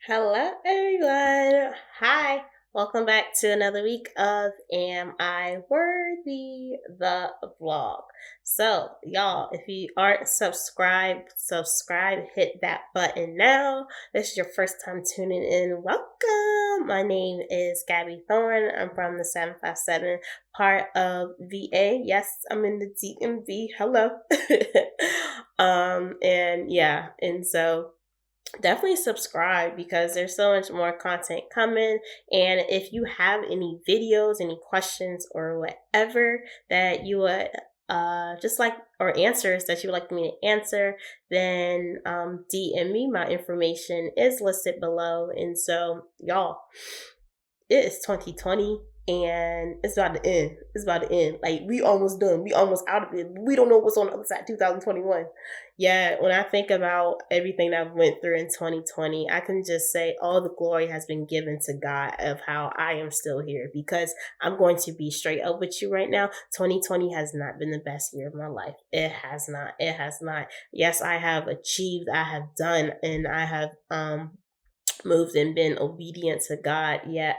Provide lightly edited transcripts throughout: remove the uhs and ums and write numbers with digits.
Hello, everyone. Hi. Welcome back to another week of Am I Worthy? The vlog. So, y'all, if you aren't subscribe, hit that button now. This is your first time tuning in. Welcome. My name is Gabby Thorne. I'm from the 757 part of VA. Yes, I'm in the DMV. Hello. And so definitely subscribe because there's so much more content coming. And if you have any videos, any questions, or whatever that you would just like, or answers that you would like me to answer, then DM me. My information is listed below. And so, y'all, it is 2020 and it's about to end. It's about to end. Like, we almost done. We almost out of it. We don't know what's on the other side 2021. Yeah, when I think about everything that I went through in 2020, I can just say all the glory has been given to God of how I am still here, because I'm going to be straight up with you right now. 2020 has not been the best year of my life. It has not. It has not. Yes, I have achieved, I have done, and I have moved and been obedient to God, yet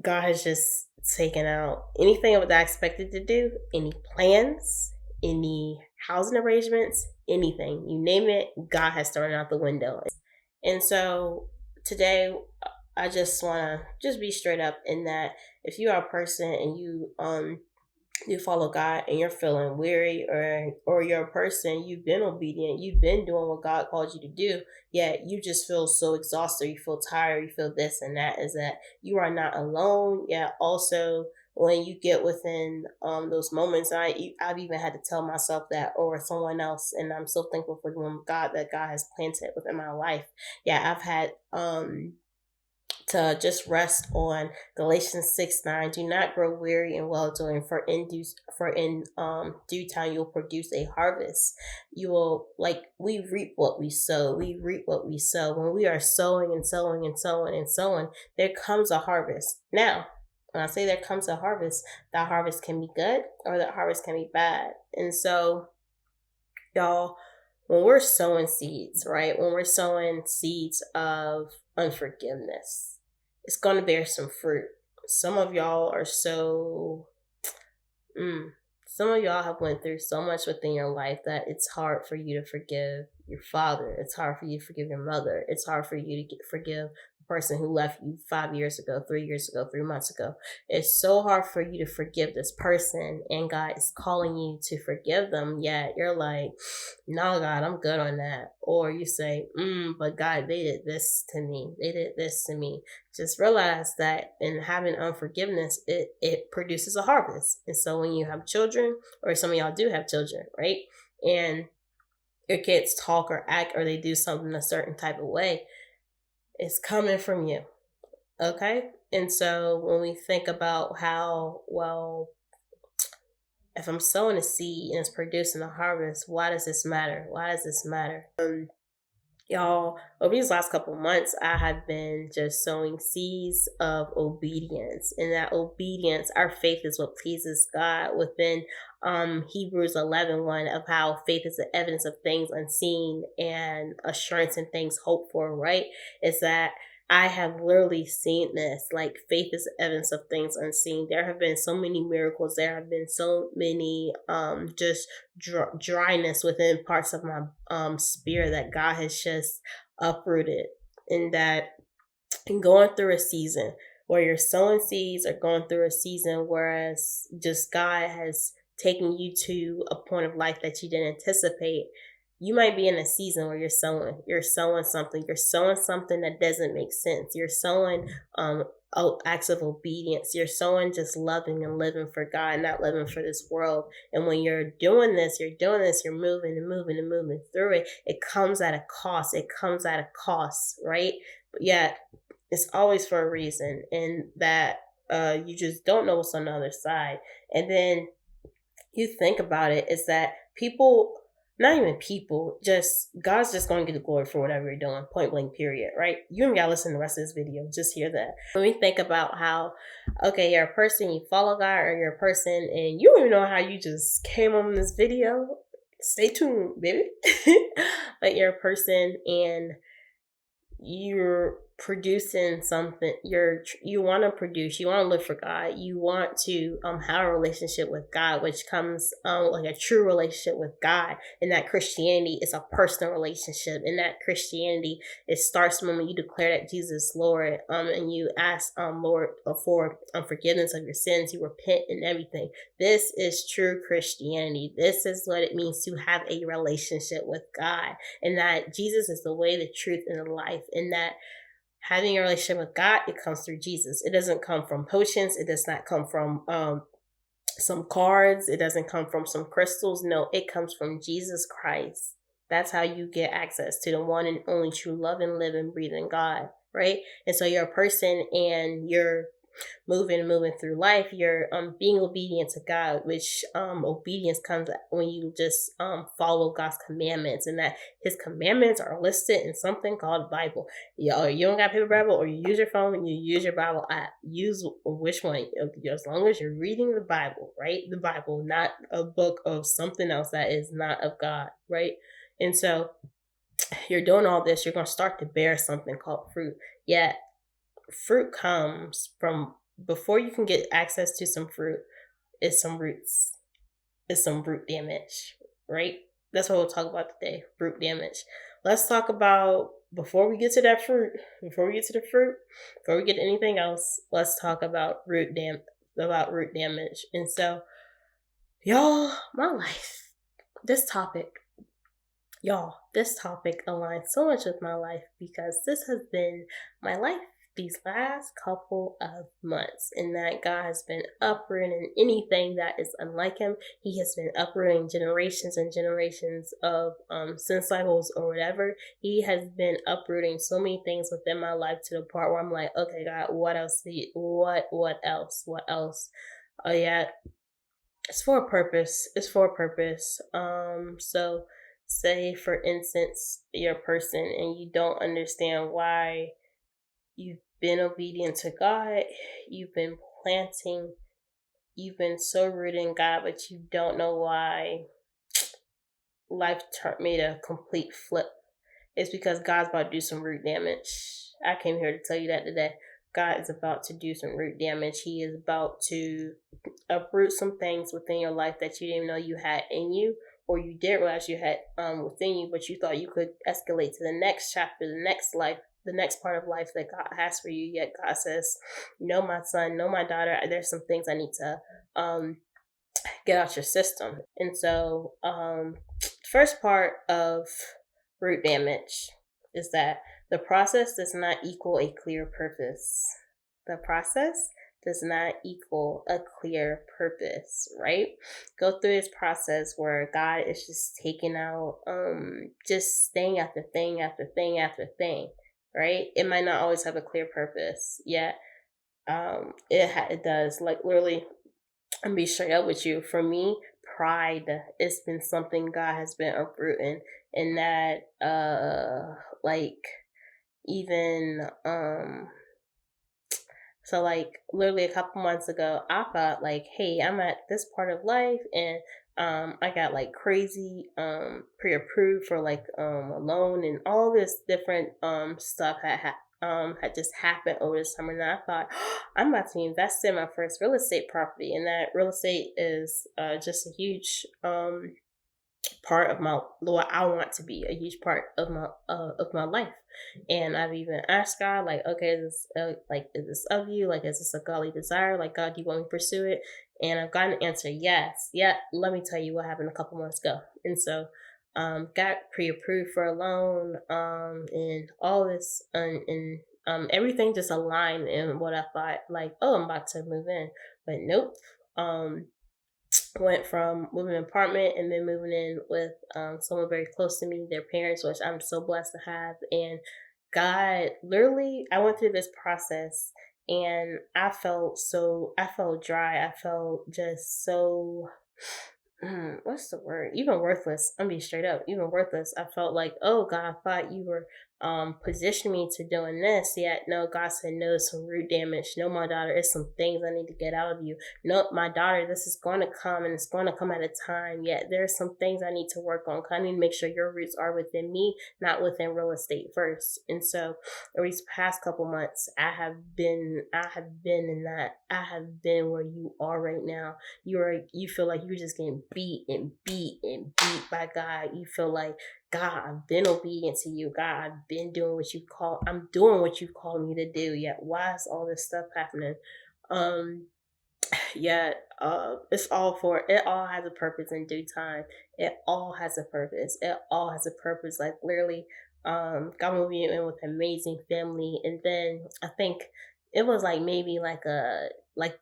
God has just taken out anything that I expected to do, any plans, any housing arrangements, anything. You name it, God has thrown it out the window. And so today, I just want to just be straight up in that if you are a person and you follow God and you're feeling weary, or you're a person, you've been obedient, you've been doing what God called you to do, yet you just feel so exhausted, you feel tired, you feel this and that, is that you are not alone. Yet also, when you get within those moments, I've even had to tell myself that, or someone else, and I'm so thankful for God that God has planted within my life. Yeah, I've had to just rest on Galatians 6:9. Do not grow weary in well doing, for in due time you'll produce a harvest. You will, like, we reap what we sow. We reap what we sow. When we are sowing and sowing and sowing and sowing, there comes a harvest. Now, when I say there comes a harvest, that harvest can be good or that harvest can be bad. And so, y'all, when we're sowing seeds, right? When we're sowing seeds of unforgiveness, it's going to bear some fruit. Some of y'all are so, some of y'all have went through so much within your life that it's hard for you to forgive your father. It's hard for you to forgive your mother. It's hard for you to forgive the person who left you 5 years ago, 3 years ago, 3 months ago. It's so hard for you to forgive this person, and God is calling you to forgive them, yet you're like, no, God, I'm good on that. Or you say, but God, they did this to me. They did this to me. Just realize that in having unforgiveness, it produces a harvest. And so when you have children, or some of y'all do have children, right? And your kids talk or act or they do something a certain type of way, it's coming from you. Okay? And so when we think about how, well, if I'm sowing a seed and it's producing a harvest, why does this matter? Why does this matter? Y'all, over these last couple months, I have been just sowing seeds of obedience. And that obedience, our faith is what pleases God, within Hebrews 11:1, of how faith is the evidence of things unseen and assurance in things hoped for, right? Is that I have literally seen this. Like, faith is evidence of things unseen. There have been so many miracles. There have been so many just dryness within parts of my spirit that God has just uprooted. And that, and going through a season where you're sowing seeds, or going through a season whereas just God has taken you to a point of life that you didn't anticipate. You might be in a season where you're sowing something that doesn't make sense. You're sowing acts of obedience. You're sowing just loving and living for God, not living for this world. And when you're doing this, you're moving and moving and moving through it. It comes at a cost. Right? But yet, it's always for a reason, and that you just don't know what's on the other side. And then you think about it, is that people, not even people, just God's just going to get the glory for whatever you're doing, point blank, period, right? You ain't got to listen to the rest of this video, just hear that. When we think about how, okay, you're a person, you follow God, or you're a person and you don't even know how you just came on this video, stay tuned, baby. But you're a person and you're producing something, you want to produce, you want to live for God, you want to have a relationship with God, which comes like a true relationship with God. And that Christianity is a personal relationship. And that Christianity, it starts when you declare that Jesus is Lord, and you ask Lord for forgiveness of your sins, you repent and everything. This is true Christianity. This is what it means to have a relationship with God, and that Jesus is the way, the truth, and the life. And that having a relationship with God, it comes through Jesus. It doesn't come from potions. It does not come from some cards. It doesn't come from some crystals. No, it comes from Jesus Christ. That's how you get access to the one and only true love and live and breathe in God, right? And so you're a person and you're moving through life, you're being obedient to God, which obedience comes when you just follow God's commandments, and that His commandments are listed in something called Bible. You don't got paper Bible, or you use your phone and you use your Bible app. Use which one, as long as you're reading the Bible, right? The Bible, not a book of something else that is not of God, right? And so you're doing all this, you're going to start to bear something called fruit. Yet fruit comes from, before you can get access to some fruit, it's some roots. It's some root damage, right? That's what we'll talk about today, root damage. Let's talk about, before we get to that fruit, before we get to the fruit, before we get to anything else, let's talk about root damage. And so, y'all, my life, this topic aligns so much with my life, because this has been my life these last couple of months, and that God has been uprooting anything that is unlike Him. He has been uprooting generations and generations of sin cycles or whatever. He has been uprooting so many things within my life, to the part where I'm like, okay, God, what else? What else? Oh yeah, it's for a purpose. So say for instance, you're a person and you don't understand why you've been obedient to God, you've been planting, you've been so rooted in God, but you don't know why life made a complete flip. It's because God's about to do some root damage. I came here to tell you that today. God is about to do some root damage. He is about to uproot some things within your life that you didn't know you had in you, or you did realize you had within you, but you thought you could escalate to the next chapter, the next life, the next part of life that God has for you. Yet God says, no, my son, no, my daughter, there's some things I need to get out your system. And so first part of root damage is that the process does not equal a clear purpose. The process does not equal a clear purpose, right? Go through this process where God is just taking out just thing after thing after thing after thing, right? It might not always have a clear purpose, yet it does. Like, literally, I'm be straight up with you. For me, pride, it's been something God has been uprooting, and that like, even so, like, literally a couple months ago, I thought, like, hey, I'm at this part of life, and I got like crazy pre-approved for like a loan, and all this different stuff had just happened over the summer. And I thought, I'm about to invest in my first real estate property, and that real estate is just a huge part of my, what I want to be a huge part of my life. And I've even asked God, like, okay, is this of you? Like, is this a godly desire? Like, God, do you want me to pursue it? And I've gotten an answer, yes. Yeah, let me tell you what happened a couple months ago. And so got pre-approved for a loan, and all this, and everything just aligned in what I thought, like, oh, I'm about to move in. But nope. Went from moving an apartment and then moving in with someone very close to me, their parents, which I'm so blessed to have. And God, literally, I went through this process, and I felt dry. I felt just so, what's the word? Even worthless. I'm being straight up, even worthless. I felt like, oh God, I thought you were position me to doing this. Yet, no, God said, no, some root damage. No, my daughter, it's some things I need to get out of you. No, my daughter, this is going to come and it's going to come at a time. Yet, there's some things I need to work on. I need to make sure your roots are within me, not within real estate first. And so, over these past couple months, I have been in that. I have been where you are right now. You feel like you're just getting beat and beat and beat by God. You feel like, God, I've been obedient to you. God, I'm doing what you call me to do. Yet why is all this stuff happening? Yet it all has a purpose in due time. It all has a purpose. It all has a purpose. Like literally, God moved me in with an amazing family. And then I think it was like maybe like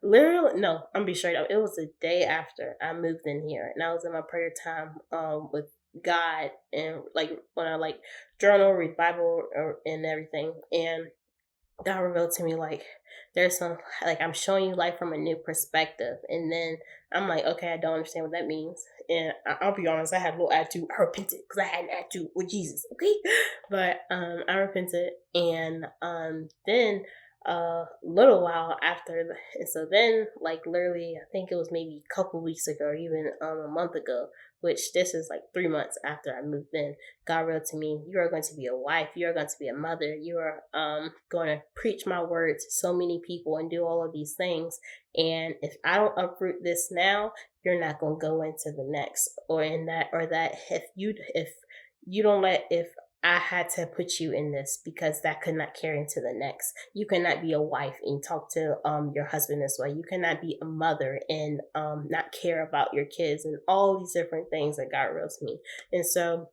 literally, no, I'm gonna be straight up. It was the day after I moved in here, and I was in my prayer time with God, and like when I like journal, read Bible, and everything, and God revealed to me like there's some like I'm showing you life from a new perspective, and then I'm like, okay, I don't understand what that means, and I'll be honest, I had a little attitude. I repented because I had an attitude with Jesus, okay, but I repented, and then little while after, and so then like literally I think it was maybe a couple weeks ago or even a month ago, which this is like 3 months after I moved in, God wrote to me, you are going to be a wife, you are going to be a mother, you are going to preach my word to so many people and do all of these things, and if I don't uproot this now, you're not going to go into the next or in that, or that if you don't let, if I had to put you in this because that could not carry into the next. You cannot be a wife and talk to your husband this way. You cannot be a mother and not care about your kids and all these different things that God wrote to me. And so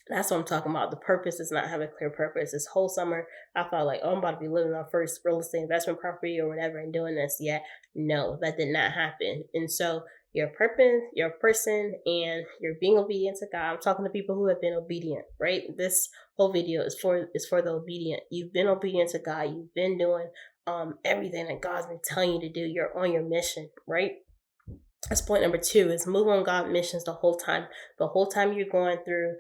that's what I'm talking about. The purpose is not having a clear purpose. This whole summer, I felt like, oh, I'm about to be living on first real estate investment property or whatever and doing this. Yet, no, that did not happen. And so your purpose, your person, and you're being obedient to God. I'm talking to people who have been obedient, right? This whole video is for the obedient. You've been obedient to God. You've been doing everything that God's been telling you to do. You're on your mission, right? That's point number 2 is move on God missions the whole time. The whole time you're going through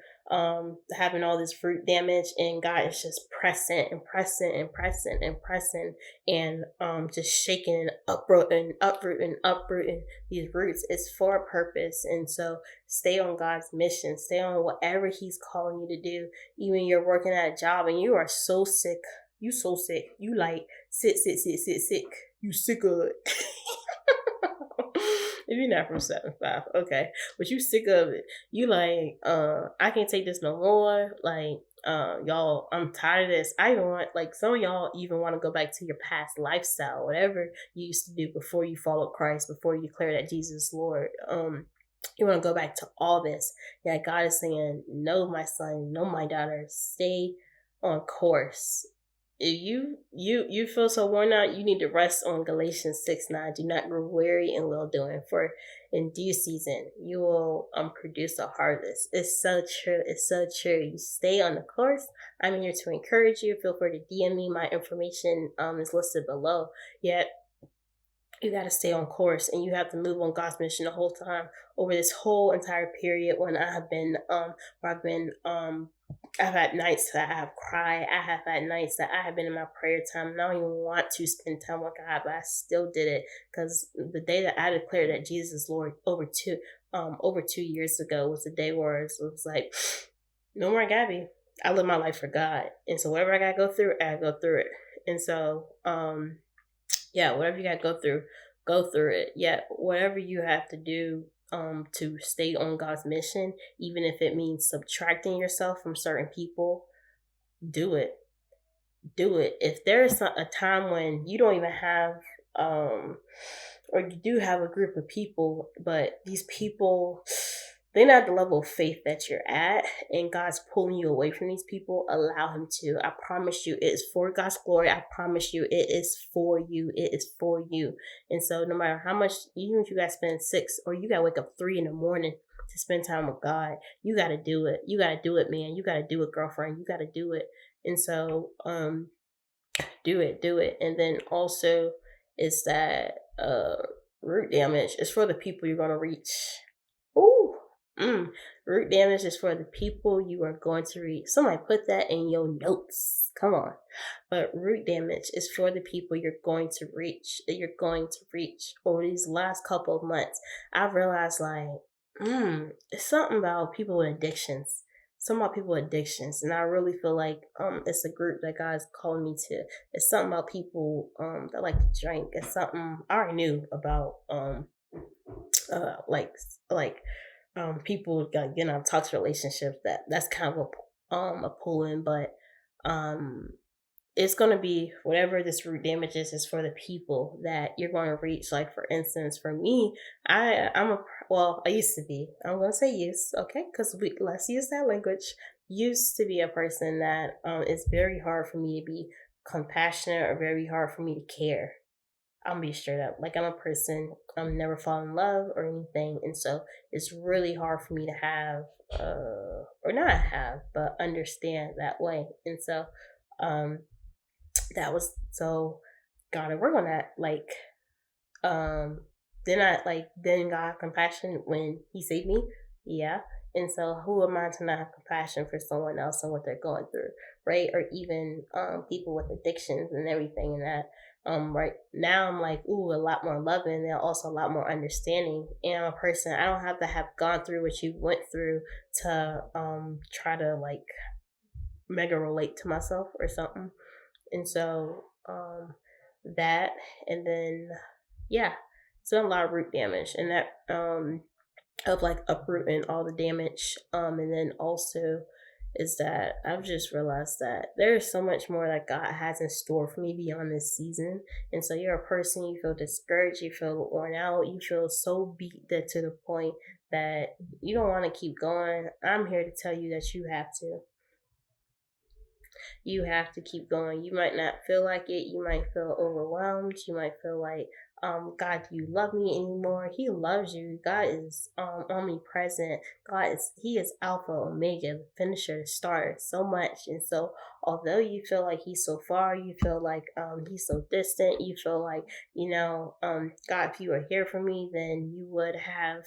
having all this fruit damage, and God is just pressing and pressing and pressing and pressing and just shaking and uprooting these roots. It's for a purpose. And so stay on God's mission. Stay on whatever He's calling you to do. Even you're working at a job and you are so sick. You so sick. You like sick. You sick of it. If you're not from 7-5, okay, but you sick of it. You like, I can't take this no more. Like, y'all, I'm tired of this. I even want, like, some of y'all even want to go back to your past lifestyle, whatever you used to do before you followed Christ, before you declared that Jesus is Lord. You want to go back to all this. Yeah, God is saying, no, my son, no, my daughter, stay on course. If you feel so worn out, you need to rest on Galatians 6:9. Do not grow weary in well doing, for in due season you will produce a harvest. It's so true. It's so true. You stay on the course. I'm here to encourage you. Feel free to DM me. My information is listed below. Yet you got to stay on course, and you have to move on God's mission the whole time. Over this whole entire period, when I have been I've had nights that I have cried. I have had nights that I have been in my prayer time, and I don't even want to spend time with God, but I still did it, because the day that I declared that Jesus is Lord over 2 years ago was the day where it was like, no more Gabby. I live my life for God, and so whatever I gotta go through, I gotta go through it. And so yeah, whatever you gotta go through it. Yeah, whatever you have to do to stay on God's mission, even if it means subtracting yourself from certain people, do it. Do it. If there is a time when you don't even have or you do have a group of people, but these people, they're not the level of faith that you're at, and God's pulling you away from these people, allow Him to. I promise you, it is for God's glory. I promise you, it is for you. It is for you. And so no matter how much, even if you guys spend 6 or you got to wake up 3 in the morning to spend time with God, you got to do it. You got to do it, man. You got to do it, girlfriend. You got to do it. And so do it. And then also is that root damage is for the people you're going to reach. Ooh. Root damage is for the people you are going to reach. Somebody put that in your notes. Come on. But root damage is for the people you're going to reach. That you're going to reach over these last couple of months. I've realized like, it's something about people with addictions. Something about people with addictions, and I really feel like it's a group that God's calling me to. It's something about people that like to drink. It's something I already knew about like people like getting out of toxic relationships. That's kind of a pull in, but um it's going to be whatever this root damage is for the people that you're going to reach. Like for instance, for me, I'm a well, I used to be, I'm going to say used, okay, because we let's use that language. Used to be a person that it's very hard for me to be compassionate or very hard for me to care. I'm be straight up. Like I'm a person, I'm never fall in love or anything, and so it's really hard for me to have, or not have, but understand that way. And so, um, that was so gotta work on that. Like, then I like then God have compassion when He saved me. Yeah. And so who am I to not have compassion for someone else and what they're going through, right? Or even people with addictions and everything and that. Right now I'm like, ooh, a lot more loving and also a lot more understanding. And I'm a person, I don't have to have gone through what you went through to try to like mega relate to myself or something. And so that, and then yeah, it's been a lot of root damage, and that of like uprooting all the damage. And then also is that I've just realized that there's so much more that God has in store for me beyond this season. And so you're a person, you feel discouraged, you feel worn out, you feel so beat that to the point that you don't want to keep going. I'm here to tell you that you have to. You have to keep going. You might not feel like it. You might feel overwhelmed. You might feel like, God, do you love me anymore? He loves you. God is omnipresent. He is Alpha, Omega, the finisher, the starter, so much. And so, although you feel like He's so far, you feel like He's so distant. You feel like, God, if you were here for me, then you would have,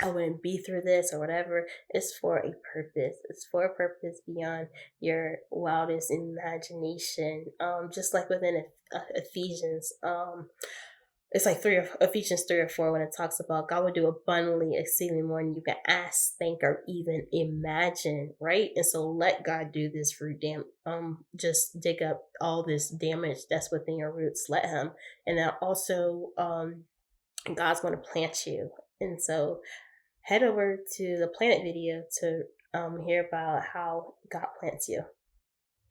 I wouldn't be through this or whatever. It's for a purpose. It's for a purpose beyond your wildest imagination. Just like within Ephesians, it's like Ephesians 3 or 4 when it talks about God will do abundantly, exceedingly more than you can ask, think, or even imagine. Right, and so let God do this root dam. Just dig up all this damage that's within your roots. Let Him, and then also, God's going to plant you. And so head over to the planet video to hear about how God plants you.